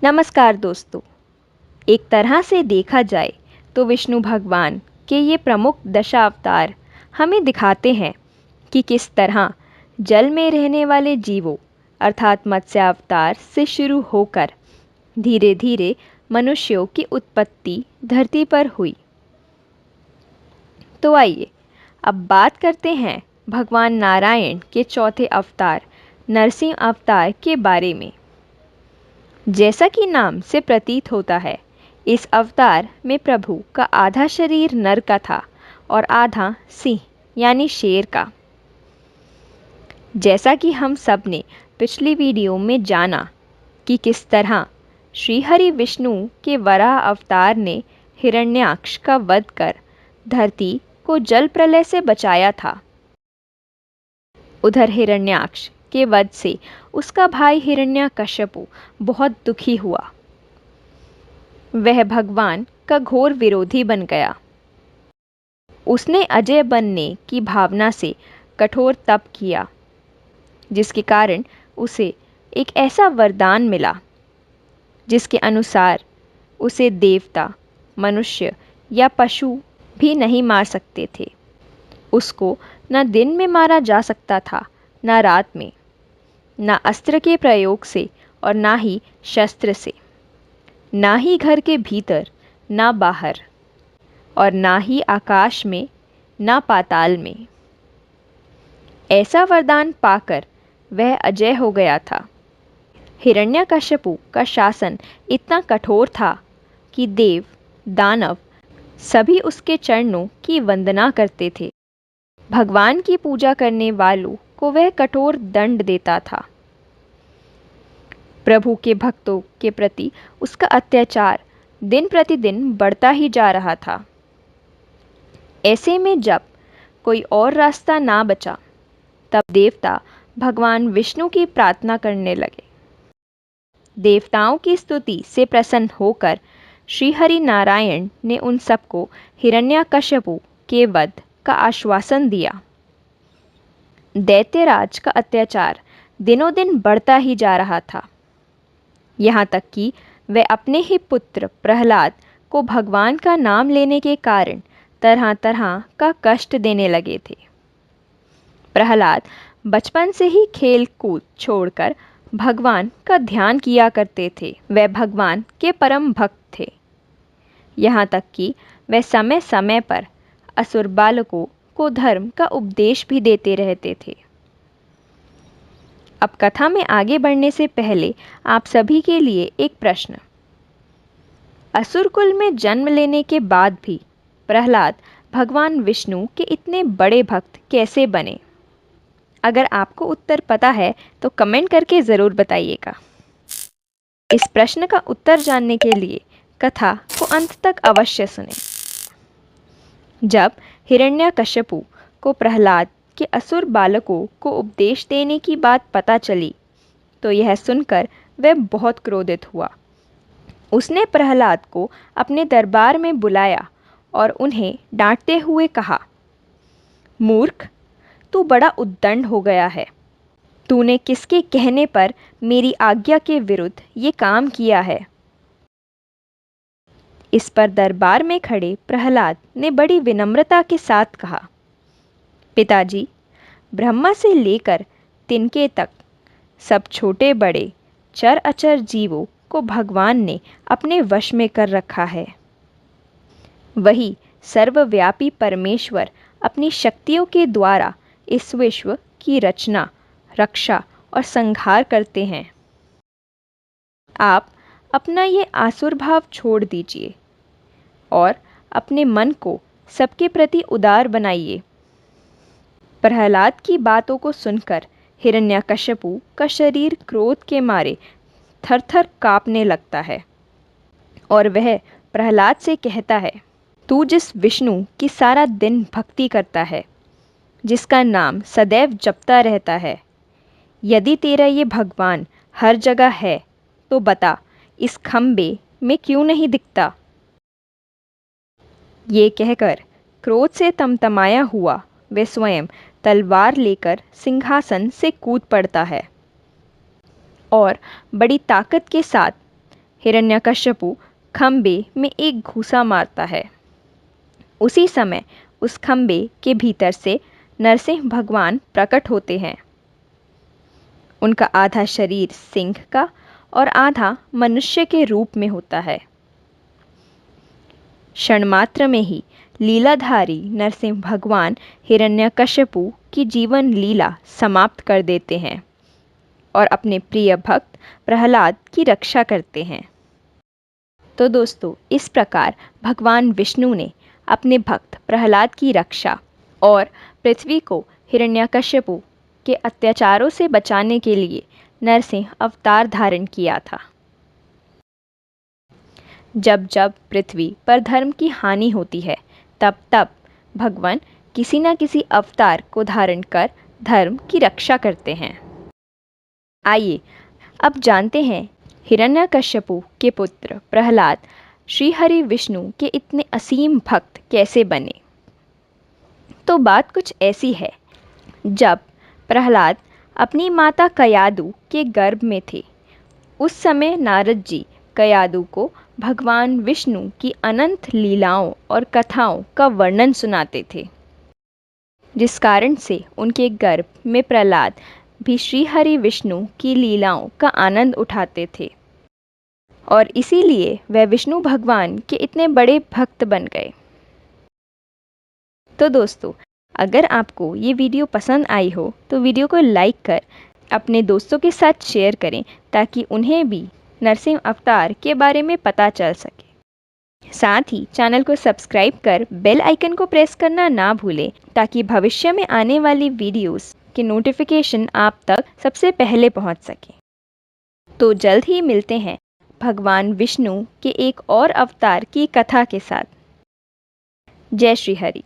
नमस्कार दोस्तों। एक तरह से देखा जाए तो विष्णु भगवान के ये प्रमुख दशावतार हमें दिखाते हैं कि किस तरह जल में रहने वाले जीवों अर्थात मत्स्यावतार से शुरू होकर धीरे धीरे मनुष्यों की उत्पत्ति धरती पर हुई। तो आइए अब बात करते हैं भगवान नारायण के चौथे अवतार नरसिंह अवतार के बारे में। जैसा कि नाम से प्रतीत होता है, इस अवतार में प्रभु का आधा शरीर नर का था और आधा सिंह यानी शेर का। जैसा कि हम सब ने पिछली वीडियो में जाना कि किस तरह श्री हरि विष्णु के वराह अवतार ने हिरण्याक्ष का वध कर धरती को जल प्रलय से बचाया था। उधर हिरण्याक्ष के वध से उसका भाई हिरण्यकश्यपु बहुत दुखी हुआ। वह भगवान का घोर विरोधी बन गया। उसने अजय बनने की भावना से कठोर तप किया, जिसके कारण उसे एक ऐसा वरदान मिला जिसके अनुसार उसे देवता, मनुष्य या पशु भी नहीं मार सकते थे। उसको न दिन में मारा जा सकता था, न रात में, न अस्त्र के प्रयोग से और ना ही शस्त्र से, ना ही घर के भीतर, ना बाहर, और ना ही आकाश में, ना पाताल में। ऐसा वरदान पाकर वह अजय हो गया था। हिरण्यकश्यपु का शासन इतना कठोर था कि देव, दानव सभी उसके चरणों की वंदना करते थे। भगवान की पूजा करने वालों को वह कठोर दंड देता था। प्रभु के भक्तों के प्रति उसका अत्याचार दिन प्रतिदिन बढ़ता ही जा रहा था। ऐसे में जब कोई और रास्ता ना बचा, तब देवता भगवान विष्णु की प्रार्थना करने लगे। देवताओं की स्तुति से प्रसन्न होकर श्री हरि नारायण ने उन सबको हिरण्यकश्यपु के वध का आश्वासन दिया। दैत्यराज का अत्याचार दिनों दिन बढ़ता ही जा रहा था, यहाँ तक कि वे अपने ही पुत्र प्रहलाद को भगवान का नाम लेने के कारण तरह तरह का कष्ट देने लगे थे। प्रहलाद बचपन से ही खेल कूद छोड़कर भगवान का ध्यान किया करते थे। वे भगवान के परम भक्त थे, यहाँ तक कि वे समय समय पर असुर बालकों को धर्म का उपदेश भी देते रहते थे। अब कथा में आगे बढ़ने से पहले आप सभी के लिए एक प्रश्न। असुर कुल में जन्म लेने के बाद भी प्रहलाद भगवान विष्णु के इतने बड़े भक्त कैसे बने? अगर आपको उत्तर पता है तो कमेंट करके ज़रूर बताइएगा। इस प्रश्न का उत्तर जानने के लिए कथा को अंत तक अवश्य सुनें। जब हिरण्यकश्यपु को प्रहलाद के असुर बालकों को उपदेश देने की बात पता चली, तो यह सुनकर वह बहुत क्रोधित हुआ। उसने प्रहलाद को अपने दरबार में बुलाया और उन्हें डांटते हुए कहा, मूर्ख, तू बड़ा उद्दंड हो गया है। तूने किसके कहने पर मेरी आज्ञा के विरुद्ध ये काम किया है? इस पर दरबार में खड़े प्रहलाद ने बड़ी विनम्रता के साथ कहा, पिताजी, ब्रह्मा से लेकर तिनके तक सब छोटे बड़े चर अचर जीवों को भगवान ने अपने वश में कर रखा है। वही सर्वव्यापी परमेश्वर अपनी शक्तियों के द्वारा इस विश्व की रचना, रक्षा और संहार करते हैं। आप अपना ये आसुर भाव छोड़ दीजिए और अपने मन को सबके प्रति उदार बनाइए। प्रहलाद की बातों को सुनकर हिरण्यकश्यपु का शरीर क्रोध के मारे थर-थर कांपने लगता है और वह प्रहलाद से कहता है, तू जिस विष्णु की सारा दिन भक्ति करता है, जिसका नाम सदैव जपता रहता है, यदि तेरा ये भगवान हर जगह है तो बता, इस खंबे में क्यों नहीं दिखता? ये कहकर क्रोध से तमतमाया हुआ वे स्वयं तलवार लेकर सिंहासन से कूद पड़ता है और बड़ी ताकत के साथ हिरण्यकश्यपु खंबे में एक घूसा मारता है। उसी समय उस खंबे के भीतर से नरसिंह भगवान प्रकट होते हैं। उनका आधा शरीर सिंह का और आधा मनुष्य के रूप में होता है। क्षणमात्र में ही लीलाधारी नरसिंह भगवान हिरण्यकश्यपु की जीवन लीला समाप्त कर देते हैं और अपने प्रिय भक्त प्रहलाद की रक्षा करते हैं। तो दोस्तों, इस प्रकार भगवान विष्णु ने अपने भक्त प्रहलाद की रक्षा और पृथ्वी को हिरण्यकश्यपु के अत्याचारों से बचाने के लिए नरसिंह अवतार धारण किया था। जब जब पृथ्वी पर धर्म की हानि होती है, तब तब भगवान किसी न किसी अवतार को धारण कर धर्म की रक्षा करते हैं। आइए अब जानते हैं हिरण्यकश्यपु के पुत्र प्रहलाद श्रीहरि विष्णु के इतने असीम भक्त कैसे बने। तो बात कुछ ऐसी है। जब प्रहलाद अपनी माता कयादु के गर्भ में थे, उस समय नारद जी कयादु को भगवान विष्णु की अनंत लीलाओं और कथाओं का वर्णन सुनाते थे, जिस कारण से उनके गर्भ में प्रहलाद भी श्रीहरि विष्णु की लीलाओं का आनंद उठाते थे और इसीलिए वह विष्णु भगवान के इतने बड़े भक्त बन गए। तो दोस्तों, अगर आपको ये वीडियो पसंद आई हो तो वीडियो को लाइक कर अपने दोस्तों के साथ शेयर करें, ताकि उन्हें भी नरसिंह अवतार के बारे में पता चल सके। साथ ही चैनल को सब्सक्राइब कर बेल आइकन को प्रेस करना ना भूलें, ताकि भविष्य में आने वाली वीडियोस के नोटिफिकेशन आप तक सबसे पहले पहुंच सके। तो जल्द ही मिलते हैं भगवान विष्णु के एक और अवतार की कथा के साथ। जय श्री हरि।